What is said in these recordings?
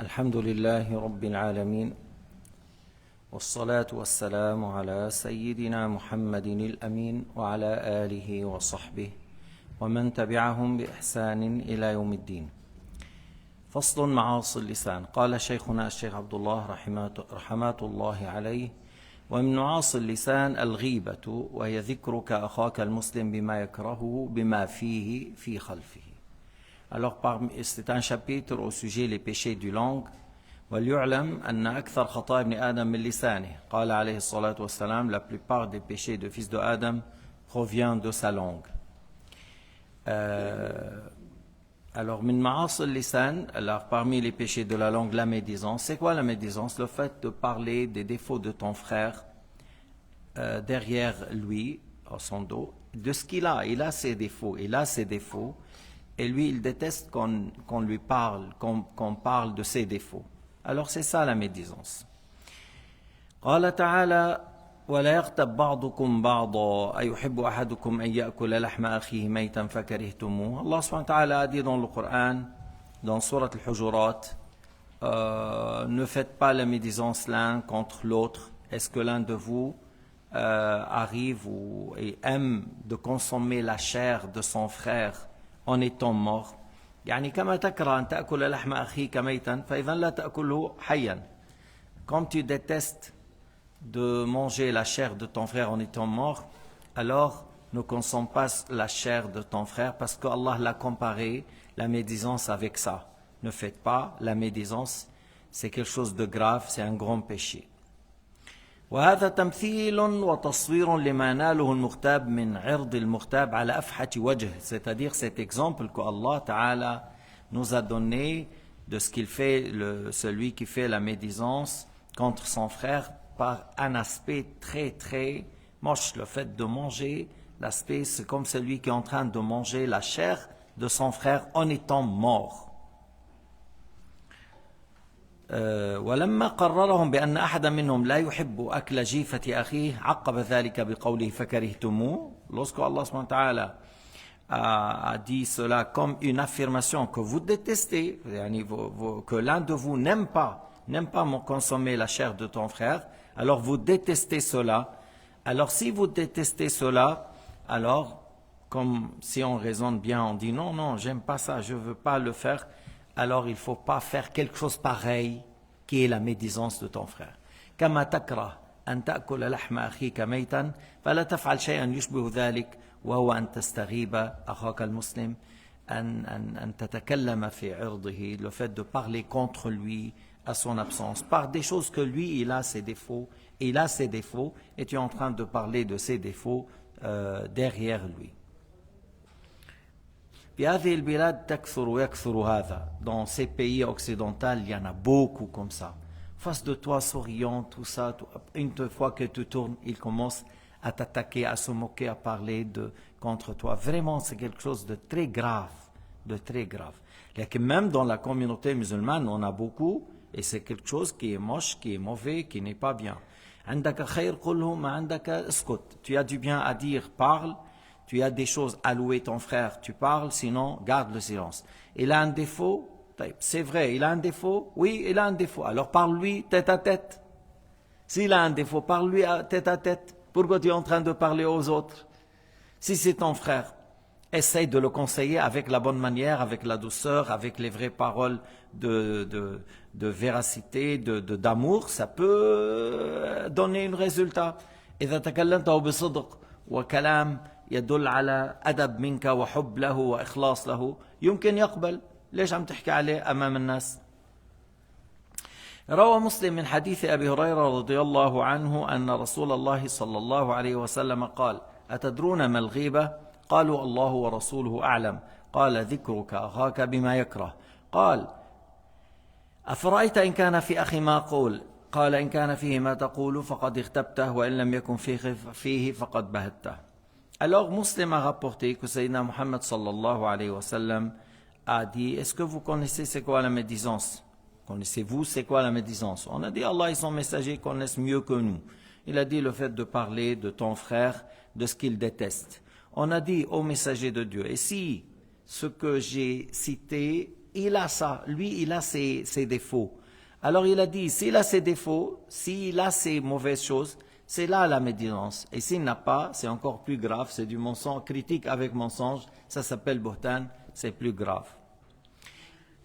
الحمد لله رب العالمين والصلاة والسلام على سيدنا محمد الأمين وعلى آله وصحبه ومن تبعهم بإحسان إلى يوم الدين. فصل معاصي اللسان. قال شيخنا الشيخ عبد الله رحمات الله عليه: ومن معاصي اللسان الغيبة، وهي ذكرك أخاك المسلم بما يكرهه بما فيه في خلفه. Alors, c'est un chapitre au sujet des péchés du langue. وليعلم أن أكثر خطايا ابن آدم من لسانه. قال عليه الصلاة والسلام: la plupart des péchés de fils de Adam provient de sa langue. Alors, min ma'as al-lisan, alors parmi les péchés de la langue, la médisance. C'est quoi la médisance? Le fait de parler des défauts de ton frère derrière lui, à son dos, de ce qu'il a. Il a ses défauts, et lui, il déteste qu'on lui parle, qu'on parle de ses défauts. Alors c'est ça la médisance. قال تعالى: ولا يغتب بعضكم بعضا أيحب أحدكم أن يأكل لحم أخيه ميتا فكرهتموه. Allah subhanahu wa ta'ala a dit dans le Coran, dans Surat al-Hujurat, ne faites pas la médisance l'un contre l'autre. Est-ce que l'un de vous arrive et aime de consommer la chair de son frère en étant mort? يعني كما تكره أن تأكل لحم أخيك ميتا فإذا لا تأكله حيا. Comme tu détestes de manger la chair de ton frère en étant mort, alors ne consomme pas la chair de ton frère, parce que Allah l'a comparé la médisance avec ça. Ne faites pas la médisance, c'est quelque chose de grave, c'est un grand péché. وهذا تمثيل وتصوير لما ناله المغتاب من عرض المغتاب على أفحة وجه. C'est-à-dire cet exemple que Allah Ta'ala nous a donné de ce qu'il fait, celui qui fait la médisance contre son frère, par un aspect très très moche. Le fait de manger, l'aspect c'est comme celui qui est en train de manger la chair de son frère en étant mort. ولما قررهم بأن أحد منهم لا يحب أكل جيفة أخيه عقب ذلك بقوله فكرهتموه. Lorsque Allah subhanahu wa ta'ala a dit cela comme une affirmation que vous détestez, que l'un de vous n'aime pas consommer la chair de ton frère, alors vous détestez cela. Alors si vous détestez cela, alors comme si on raisonne bien, on dit non, j'aime pas ça, je veux pas le faire. Alors il ne faut pas faire quelque chose pareil qui est la médisance de ton frère. كما تكره أن تأكل لحم أخيك ميتا فلا تفعل شيئا يشبه ذلك وهو أن تستغيب أخاك المسلم أن تتكلم في عرضه. Le fait de parler contre lui à son absence par des choses que lui il a ses défauts, et tu es en train de parler de ses défauts derrière lui. Dans ces pays occidentaux, il y en a beaucoup comme ça. Face de toi, souriant, tout ça. Une fois que tu tournes, ils commencent à t'attaquer, à se moquer, à parler contre toi. Vraiment, c'est quelque chose de très grave. Même dans la communauté musulmane, on a beaucoup, et c'est quelque chose qui est moche, qui est mauvais, qui n'est pas bien. Tu as du bien à dire, parle. Tu as des choses à louer ton frère, tu parles, sinon garde le silence. Il a un défaut, c'est vrai, il a un défaut, oui, il a un défaut. Alors parle-lui tête à tête. S'il a un défaut, parle-lui tête à tête. Pourquoi tu es en train de parler aux autres? Si c'est ton frère, essaye de le conseiller avec la bonne manière, avec la douceur, avec les vraies paroles de véracité, d'amour, ça peut donner un résultat. إذا تكلمت بصدق وكلام يدل على أدب منك وحب له وإخلاص له يمكن يقبل. ليش عم تحكي عليه أمام الناس؟ روى مسلم من حديث أبي هريرة رضي الله عنه أن رسول الله صلى الله عليه وسلم قال: أتدرون ما الغيبة؟ قالوا: الله ورسوله أعلم. قال: ذكرك أخاك بما يكره. قال: أفرأيت إن كان في أخي ما أقول؟ قال: إن كان فيه ما تقول فقد اغتبته وإن لم يكن فيه فقد بهته. Alors, Muslim a rapporté que Sayyidina Muhammad sallallahu alayhi wa sallam a dit: est-ce que vous connaissez c'est quoi la médisance? Connaissez-vous c'est quoi la médisance? On a dit: Allah et son messager connaissent mieux que nous. Il a dit le fait de parler de ton frère, de ce qu'il déteste. On a dit au messager de Dieu: et si ce que j'ai cité il a ça, lui, il a ses défauts. Alors il a dit, s'il a ses défauts, s'il a ses mauvaises choses, c'est là la médisance. Et s'il n'a pas, c'est encore plus grave, c'est du mensonge, critique avec mensonge, ça s'appelle buhtan, c'est plus grave.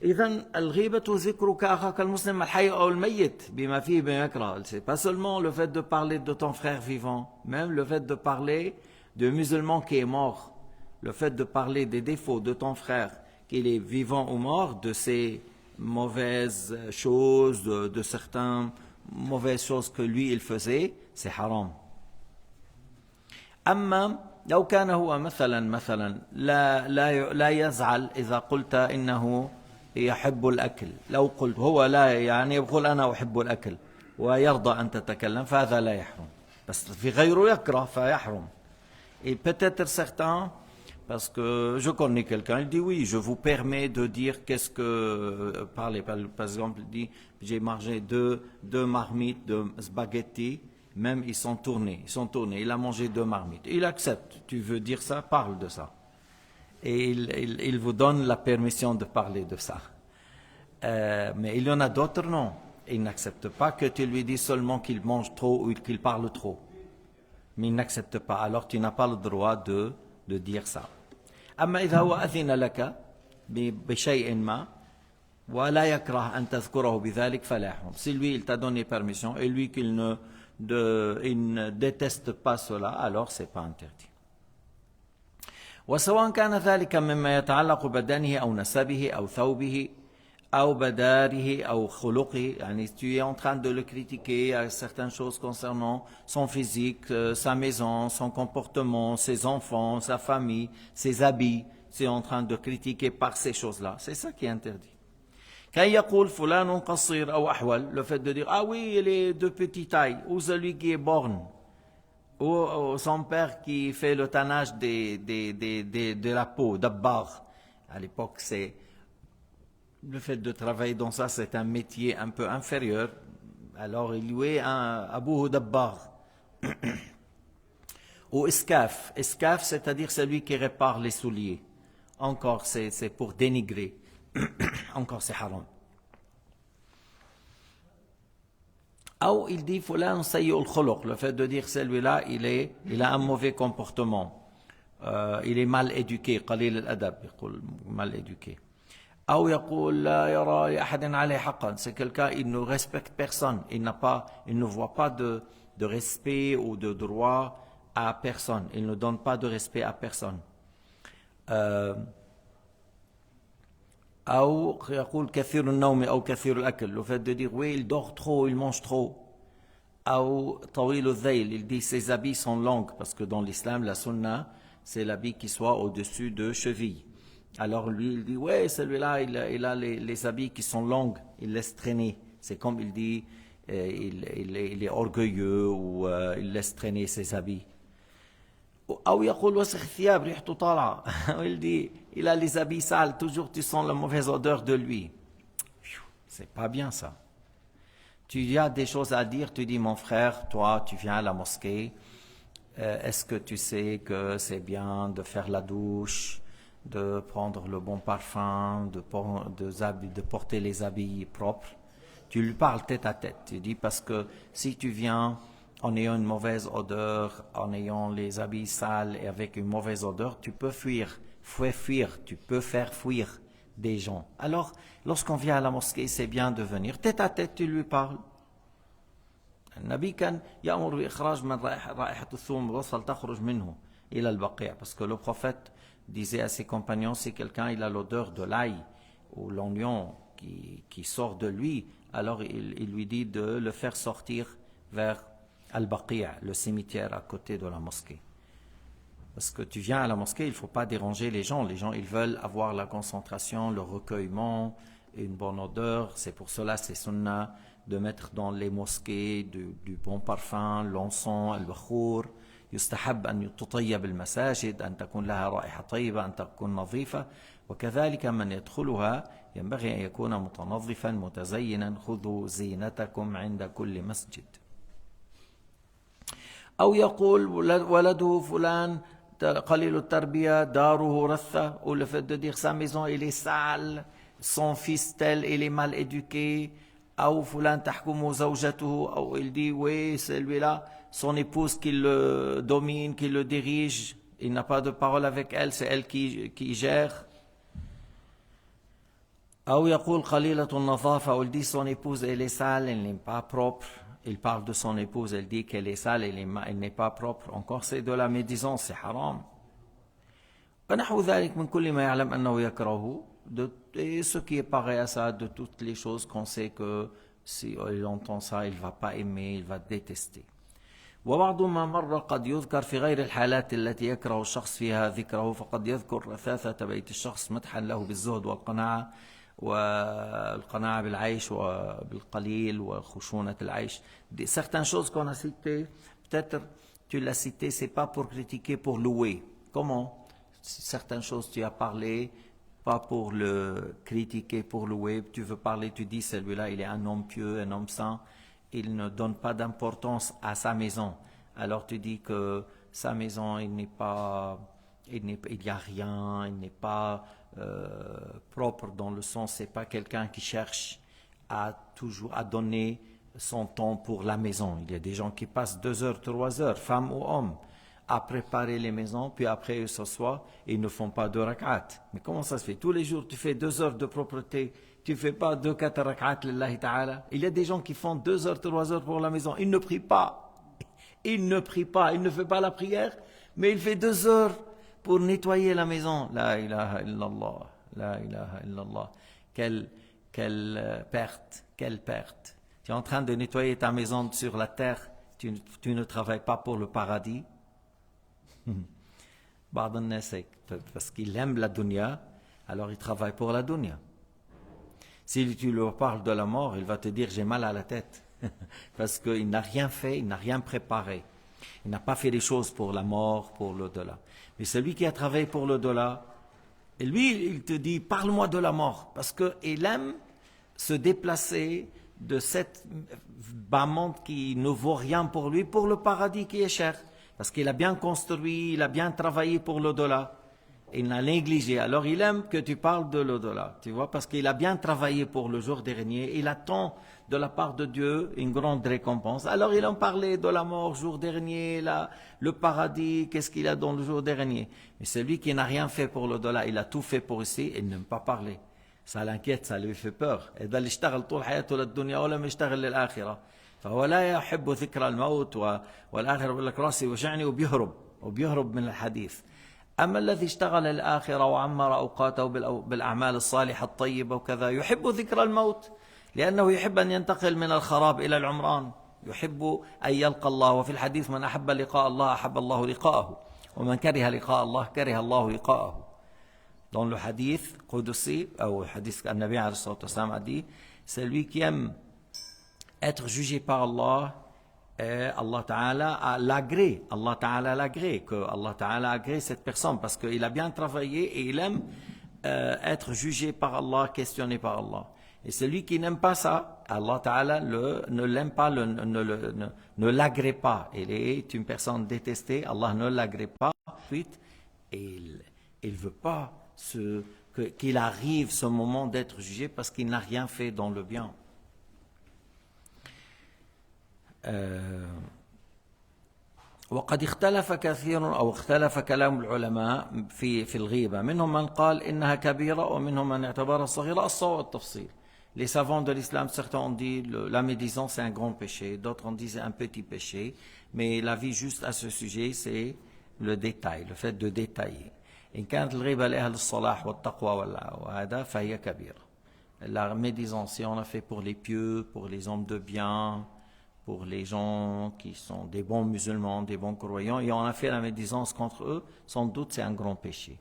إذن الغيبة ذكرك أخاك المسلم الحي أو الميت بما فيه بما يكره. C'est pas seulement le fait de parler de ton frère vivant, même le fait de parler de musulman qui est mort, le fait de parler des défauts de ton frère, qu'il est vivant ou mort, de ses mauvaises choses, de certaines mauvaises choses que lui il faisait, c'est haram. أما لو كان هو مثلا لا يزعل إذا قلت إنه يحب الأكل، لو قلت هو لا يعني يقول أنا أحب الأكل ويرضى أن تتكلم فهذا لا يحرم، بس في غيره يكره فيحرم. Et peut-être certains, parce que je connais quelqu'un, il dit oui, je vous permets de dire qu'est-ce que parler. Par exemple, il dit j'ai mangé deux marmites de spaghetti, même ils sont tournés, il a mangé 2 marmites. Il accepte, tu veux dire ça, parle de ça. Et il vous donne la permission de parler de ça. Mais il y en a d'autres, non. Il n'accepte pas que tu lui dis seulement qu'il mange trop ou qu'il parle trop. Mais il n'accepte pas. Alors tu n'as pas le droit de dire ça. أما إذا هو أذن لك بشيء ما ولا يكره أن تذكره بذلك فلا يحرم. Si lui il t'a donné permission et lui qu'il ne déteste pas cela, alors c'est pas interdit. وسواء كان ذلك مما يتعلق بدنه أو نسبه أو ثوبه أو بداره أو خلقه. يعني tu es en train de le critiquer à certaines choses concernant son physique, sa maison, son comportement, ses enfants, sa famille, ses habits. Tu es en train de critiquer par ces choses-là. C'est ça qui est interdit. كي يقول فلان قصير أو أحول, le fait de dire ah oui il est de petite taille, ou celui qui est borgne, ou son père qui fait le tannage de la peau, dabbar. À l'époque, c'est le fait de travailler dans ça, c'est un métier un peu inférieur. Alors il louait un abouhu dabbar. Ou escaf. Escaf, c'est-à-dire celui qui répare les souliers. Encore, c'est pour dénigrer. Encore, c'est haram. Ou il dit fulan sayyi'ul khuluq, le fait de dire celui-là il a un mauvais comportement, il est mal éduqué, qalil al-adab, mal éduqué. Ou يقول لا يرى لأحد عليه حقا, c'est quelqu'un il ne respecte personne, il ne voit pas de respect ou de droit à personne, il ne donne pas de respect à personne. أو يقول كثير النوم أو كثير الأكل, le fait de dire oui il dort trop, il mange trop. أو طويل الذيل, il dit ses habits sont longs, parce que dans l'islam la sunna c'est l'habit qui soit au-dessus de cheville. Alors lui il dit ouais celui-là il a les habits qui sont longs, il laisse traîner. C'est comme il dit il est orgueilleux ou il laisse traîner ses habits. أو يقول وسخ الثياب ريحته طالعة, il dit il a les habits sales, toujours tu sens la mauvaise odeur de lui. C'est pas bien ça. Tu as des choses à dire, tu dis mon frère, toi tu viens à la mosquée, est-ce que tu sais que c'est bien de faire la douche, de prendre le bon parfum, de porter les habits propres? Tu lui parles tête à tête, tu dis parce que si tu viens en ayant une mauvaise odeur, en ayant les habits sales et avec une mauvaise odeur, tu peux fuir, tu peux faire fuir des gens. Alors, lorsqu'on vient à la mosquée, c'est bien de venir tête à tête, tu lui parles. النبي كان يأمر بإخراج من رائحة الثوم والبصل تخرج منه إلى البقيع, parce que le prophète disait à ses compagnons, si quelqu'un il a l'odeur de l'ail ou l'oignon qui sort de lui, alors il lui dit de le faire sortir vers Al-Baqi', le cimetière à côté de la mosquée. Parce que tu viens à la mosquée, il ne faut pas déranger les gens. Les gens, ils veulent avoir la concentration, le recueillement, une bonne odeur. C'est pour cela, c'est sunnah de mettre dans les mosquées du bon parfum, l'encens, al-bakhour. يستحب أن تطيب المساجد، أن تكون لها رائحة طيبة، أن تكون نظيفة. وكذلك من يدخلها ينبغي أن يكون متنظفا متزينا. خذوا زينتكم عند كل مسجد. أو يقول ولده فلان قليل التربية داره رثة, ou le fait de dire sa maison il est sale, son fils tel, il est mal éduqué, ou fulan tahkumu zawjatuhu, ou il dit oui, c'est lui-là, son épouse qui le domine, qui le dirige, il n'a pas de parole avec elle, c'est elle qui gère. Ou يقول قليلة النظافة, ou il dit son épouse elle est sale, elle n'est pas propre. Il parle de son épouse, elle dit qu'elle est sale, elle n'est pas propre. Encore c'est de la médisance, c'est haram. ونحو ذلك من كل ما يعلم أنه يكرهه, et ce qui est pareil à ça, de toutes les choses qu'on sait que si il entend ça, il ne va pas aimer, il va détester. وبعض ما مر قد يذكر في غير الحالات التي يكره الشخص فيها ذكره, فقد يذكر رثاثة بيت الشخص مدحا له بالزهد والقناعة والقناعة بالعيش وبالقليل وخشونة العيش. Certaines choses qu'on a citées, peut-être tu l'as cité, c'est pas pour critiquer, pour louer. Comment? Certaines choses tu as parlé, pas pour le critiquer, pour louer. Tu veux parler, tu dis celui-là il est un homme pieux, un homme saint, il ne donne pas d'importance à sa maison. Alors tu dis que sa maison il n'y a rien, il n'est pas propre dans le sens, c'est pas quelqu'un qui cherche à donner son temps pour la maison. Il y a des gens qui passent 2 heures, 3 heures, femmes ou hommes, à préparer les maisons, puis après ils s'assoient et ils ne font pas 2 rak'at. Mais comment ça se fait? Tous les jours tu fais 2 heures de propreté, tu ne fais pas 2, 4 rak'at lillahi ta'ala. Il y a des gens qui font 2 heures, 3 heures pour la maison, ils ne prient pas. Il ne prie pas, il ne fait pas la prière, mais il fait 2 heures pour nettoyer la maison. La ilaha illallah, la ilaha illallah. Quelle perte, quelle perte. Tu es en train de nettoyer ta maison sur la terre, tu ne travailles pas pour le paradis. Parce qu'il aime la dunya, alors il travaille pour la dunya. Si tu lui parles de la mort, il va te dire j'ai mal à la tête. Parce qu'il n'a rien fait, il n'a rien préparé. Il n'a pas fait les choses pour la mort, pour l'au-delà. Mais celui qui a travaillé pour l'au-delà, et lui, il te dit parle-moi de la mort. Parce qu'il aime se déplacer de cette bas monde qui ne vaut rien pour lui, pour le paradis qui est cher. Parce qu'il a bien construit, il a bien travaillé pour l'au-delà. Il n'a négligé. Alors il aime que tu parles de l'au-delà, tu vois, parce qu'il a bien travaillé pour le jour dernier. Il attend de la part de Dieu une grande récompense. Alors il en parlait de la mort, jour dernier, le paradis, qu'est-ce qu'il a dans le jour dernier. Mais celui qui n'a rien fait pour l'au-delà, il a tout fait pour ici, il n'aime pas parler. Ça l'inquiète, ça lui fait peur. Et d'aller يشتغل طول حياته للدنيا ولا يشتغل للآخرة. فهو لا يحب ذكر الموت والآخرة يقول لك راسي وجعني وبيهرب من الحديث. أما الذي اشتغل الآخرة وعمر أوقاته بالأعمال الصالحة الطيبة وكذا يحب ذكر الموت لأنه يحب أن ينتقل من الخراب إلى العمران, يحب أن يلقى الله. وفي الحديث من أحب لقاء الله أحب الله لقاءه ومن كره لقاء الله كره الله لقاءه. Dans le hadith Qudsi, ou le hadith qu'Annabi a dit, celui qui aime être jugé par Allah, Allah Ta'ala a l'agré, Allah Ta'ala l'agré, que Allah Ta'ala agrée cette personne parce qu'il a bien travaillé et il aime être jugé par Allah, questionné par Allah. Et celui qui n'aime pas ça, Allah Ta'ala ne l'aime pas, ne l'agrée pas. Il est une personne détestée, Allah ne l'agrée pas. Ensuite, il ne veut pas qu'il arrive ce moment d'être jugé parce qu'il n'a rien fait dans le bien. وقد اختلف كثير أو اختلف كلام العلماء في الغيبة. منهم من قال إنها كبيرة ومنهم من اعتبرها صغيرة. الصواب التفصيل. Les savants de l'islam, certains ont dit la médisance c'est un grand péché, d'autres ont dit c'est un petit péché, mais l'avis juste à ce sujet c'est le détail, le fait de détailler. إن كانت الغيبة لأهل الصلاح والتقوى وهذا فهي كبيرة. La médisance, si on a fait pour les pieux, pour les hommes de bien, pour les gens qui sont des bons musulmans, des bons croyants, et on a fait la médisance contre eux, sans doute c'est un grand péché.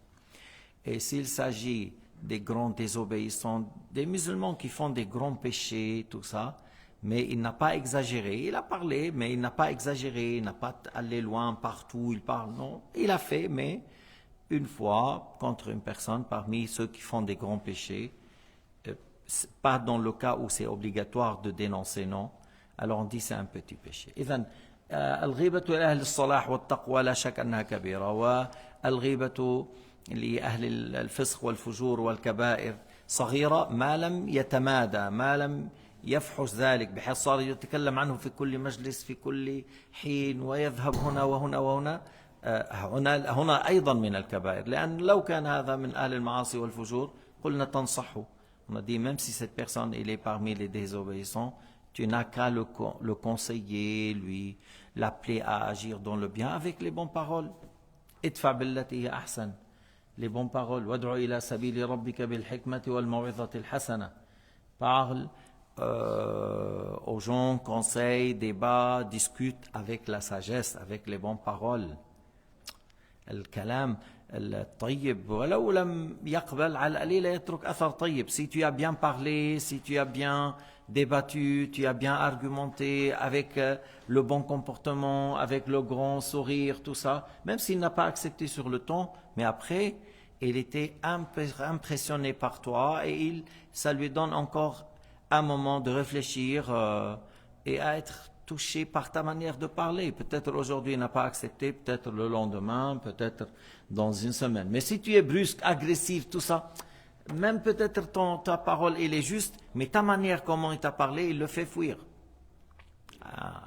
Et s'il s'agit des grands désobéissants, des musulmans qui font des grands péchés, tout ça, mais il n'a pas exagéré. Il a parlé, mais il n'a pas exagéré, il n'a pas allé loin partout, il parle, non. Il a fait, mais une fois, contre une personne, parmi ceux qui font des grands péchés, pas dans le cas où c'est obligatoire de dénoncer, non. Alors on dit c'est un petit péché. إذن الغيبة لأهل الصلاح والتقوى لا شك أنها كبيرة, والغيبة لأهل الفسق والفجور والكبائر صغيرة ما لم يتمادى، ما لم يفحش ذلك بحيث صار يتكلم عنه في كل مجلس في كل حين ويذهب هنا وهنا وهنا. هنا أيضا من الكبائر، لأن لو كان هذا من أهل المعاصي والفجور قلنا تنصحه. On a dit même si cette personne il est parmi les désobéissants, tu n'as qu'à le conseiller, lui l'appeler à agir dans le bien avec les bonnes paroles. ادفع بالتي هي أحسن. Les bonnes paroles. وادع إلى سبيل ربك بالحكمة والموعظة الحسنة. Parle aux gens, conseille, débat, discute avec la sagesse, avec les bonnes paroles. الكلام الطيب ولو لم يقبل على القليل يترك أثر طيب. Si tu as bien parlé, si tu as bien débattu, tu as bien argumenté avec le bon comportement, avec le grand sourire, tout ça, même s'il n'a pas accepté sur le ton, mais après, il était impressionné par toi et ça lui donne encore un moment de réfléchir et à être touché par ta manière de parler. Peut-être aujourd'hui il n'a pas accepté, peut-être le lendemain, peut-être dans une semaine. Mais si tu es brusque, agressif, tout ça, même peut-être ta parole elle est juste, mais ta manière comment il t'a parlé, il le fait fuir.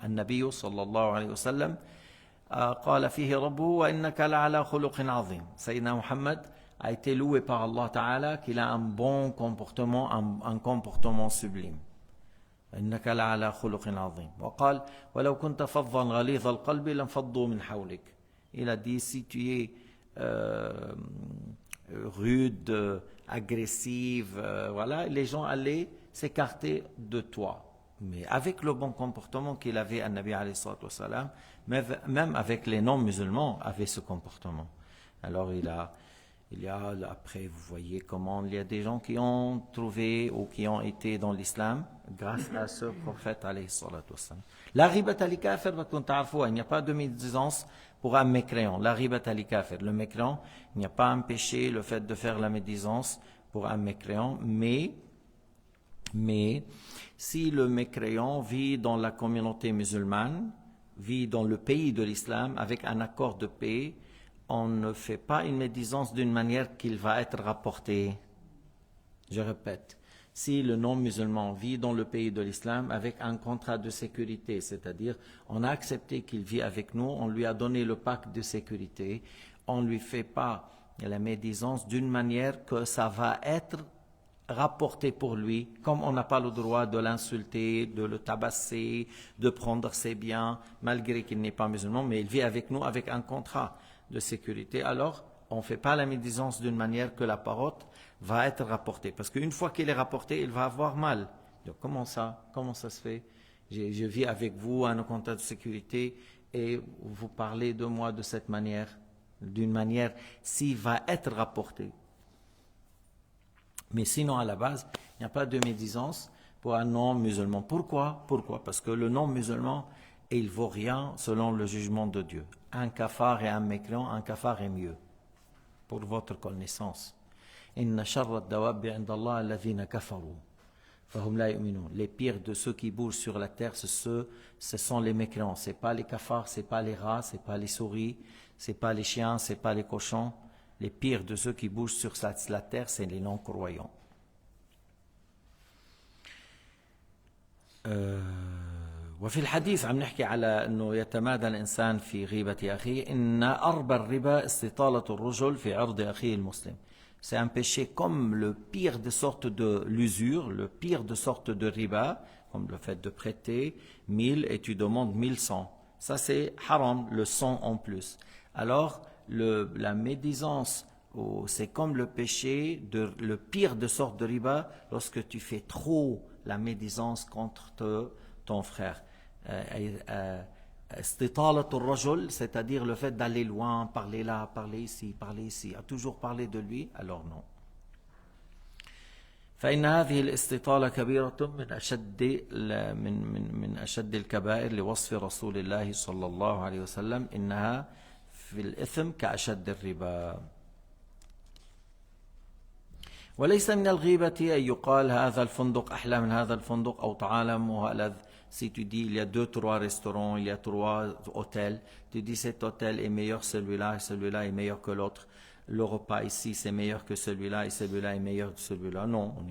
النبي صلى الله عليه وسلم قال فيه ربه وإنك لعلى خلق عظيم. سيدنا Muhammad a été loué par Allah Ta'ala qu'il a un bon comportement, un comportement sublime. إنك لعلى خلق عظيم. وقال ولو كنت فظا غليظ القلب لانفضوا من حولك. Il a dit si tu es rude, agressive, voilà, les gens allaient s'écarter de toi. Mais avec le bon comportement qu'il avait à Nabi alayhi salatu wassalam, même avec les non-musulmans avait ce comportement. Alors il y a après vous voyez comment il y a des gens qui ont trouvé ou qui ont été dans l'islam grâce à ce prophète alayhi salatu wassalam. La ribata li kafir bakun ta'arfouha, il n'y a pas de médisance pour un mécréant. La ribata li kafir, le mécréant, il n'y a pas un péché le fait de faire la médisance pour un mécréant, mais si le mécréant vit dans la communauté musulmane, vit dans le pays de l'islam avec un accord de paix, on ne fait pas une médisance d'une manière qu'il va être rapporté. Je répète, si le non-musulman vit dans le pays de l'islam avec un contrat de sécurité, c'est-à-dire on a accepté qu'il vit avec nous, on lui a donné le pacte de sécurité, on ne lui fait pas la médisance d'une manière que ça va être rapporté pour lui, comme on n'a pas le droit de l'insulter, de le tabasser, de prendre ses biens, malgré qu'il n'est pas musulman, mais il vit avec nous avec un contrat de sécurité, alors on ne fait pas la médisance d'une manière que la parole va être rapportée. Parce qu'une fois qu'il est rapporté, il va avoir mal. Donc comment ça se fait? Je vis avec vous à un contrat de sécurité et vous parlez de moi de cette manière, d'une manière s'il va être rapporté. Mais sinon, à la base, il n'y a pas de médisance pour un non-musulman. Pourquoi? Parce que le non-musulman, il ne vaut rien selon le jugement de Dieu. Un kafar et un mécréant, un kafar est mieux. Pour votre connaissance. Inna sharra ad-dawabbi 'inda Allah alladhina kafaru fahum la yu'minun. Les pires de ceux qui bougent sur la terre, ce sont les mécréants. Ce n'est pas les kafars, ce n'est pas les rats, ce n'est pas les souris, ce n'est pas les chiens, ce n'est pas les cochons. Les pires de ceux qui bougent sur la terre, c'est les non-croyants. وفي الحديث عم نحكي على أنه يتمادى الإنسان في غيبة أخيه إن أربى الربا استطالة الرجل في عرض أخيه المسلم. C'est un péché comme le pire de sorte de l'usure, le pire de sorte de riba, comme le fait de prêter 1000 et tu demandes 1100. Ça c'est haram, le 100 en plus. Alors la médisance, c'est comme le péché, le pire de sorte de riba, lorsque tu fais trop la médisance contre ton frère. Istitalatul rajul, c'est-à-dire le fait d'aller loin, parler là, parler ici, à toujours parler de lui, alors non. فإن هذه الاستطالة كبيرة من أشد الكبائر لوصف رسول الله صلى الله عليه وسلم إنها في الإثم كأشد الربا. وليس من الغيبة أن يقال هذا الفندق أحلى من هذا الفندق أو طعامه ألذ. Si tu dis il y a 2-3 restaurants, il y a 3 hôtels, tu dis cet hôtel est meilleur celui-là et celui-là est meilleur que l'autre. le repas ici c'est meilleur que celui-là et celui-là est meilleur que celui-là. Non, on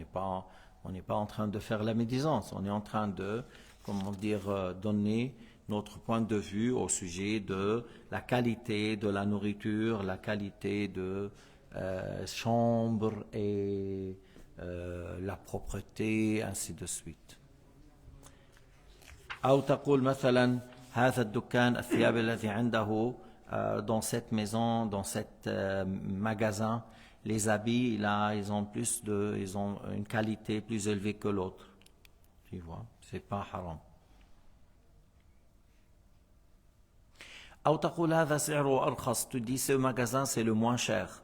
n'est pas en train de faire la médisance. On est en train de, comment dire, donner notre point de vue au sujet de la qualité de la nourriture, la qualité de chambre et la propreté, ainsi de suite. أو تقول مثلا هذا الدكان الثياب الذي عنده dans cette maison, dans cet magasin, les habits là, ils ont une qualité plus élevée que l'autre. Tu vois, c'est pas haram. أو تقول هذا سعره أرخص. Tu dis ce magasin c'est le moins cher.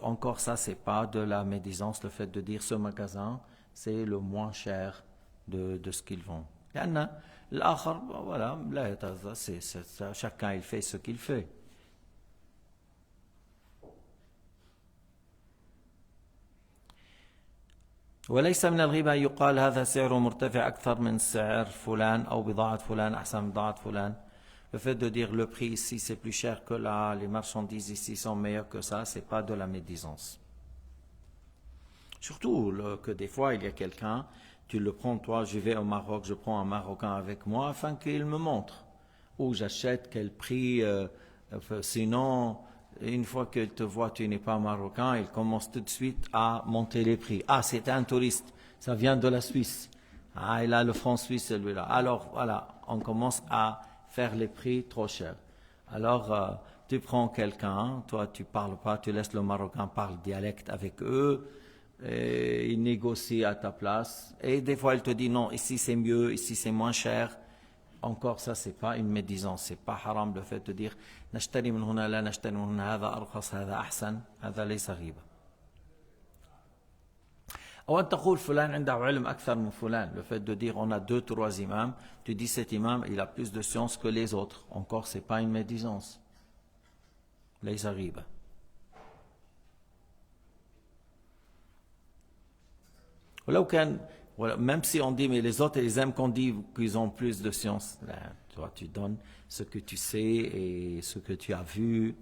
Encore ça, c'est pas de la médisance, le fait de dire ce magasin, c'est le moins cher de ce qu'ils vendent. L'autre, voilà, chacun il fait ce qu'il fait. وليس من الغيبة يقال هذا سعره مرتفع أكثر من سعر فلان أو بضاعة فلان أحسن من بضاعة فلان. Le fait de dire le prix ici c'est plus cher que là, les marchandises ici sont meilleures que ça, c'est pas de la médisance. Surtout que des fois il y a quelqu'un, tu le prends toi, je vais au Maroc, je prends un Marocain avec moi afin qu'il me montre. Ou j'achète quel prix, sinon une fois qu'il te voit tu n'es pas Marocain, il commence tout de suite à monter les prix. Ah c'est un touriste, ça vient de la Suisse. Ah il a le franc suisse celui-là. Alors voilà, on commence à faire les prix trop chers. Alors, tu prends quelqu'un, toi tu parles pas, tu laisses le Marocain parler dialecte avec eux, et il négocie à ta place, et des fois il te dit non, ici c'est mieux, ici c'est moins cher. Encore ça, c'est pas une médisance, c'est pas haram le fait de dire نشتري من هنا لا نشتري من هنا هذا أرخص هذا أحسن هذا ليس غيبة. أو أن تقول فلان عنده علم أكثر من فلان. Le fait de dire on a 2-3 imams, tu dis cet imam il a plus de science que les autres. Encore c'est pas une médisance. ليس غيبة. ولو كان même si on dit mais les autres ils aiment qu'on dit qu'ils ont plus de science. Là, toi tu donnes ce que tu sais et ce que tu as vu.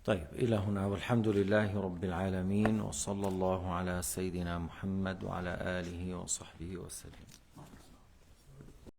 طيب إلى هنا والحمد لله رب العالمين وصلى الله على سيدنا محمد وعلى آله وصحبه وسلم.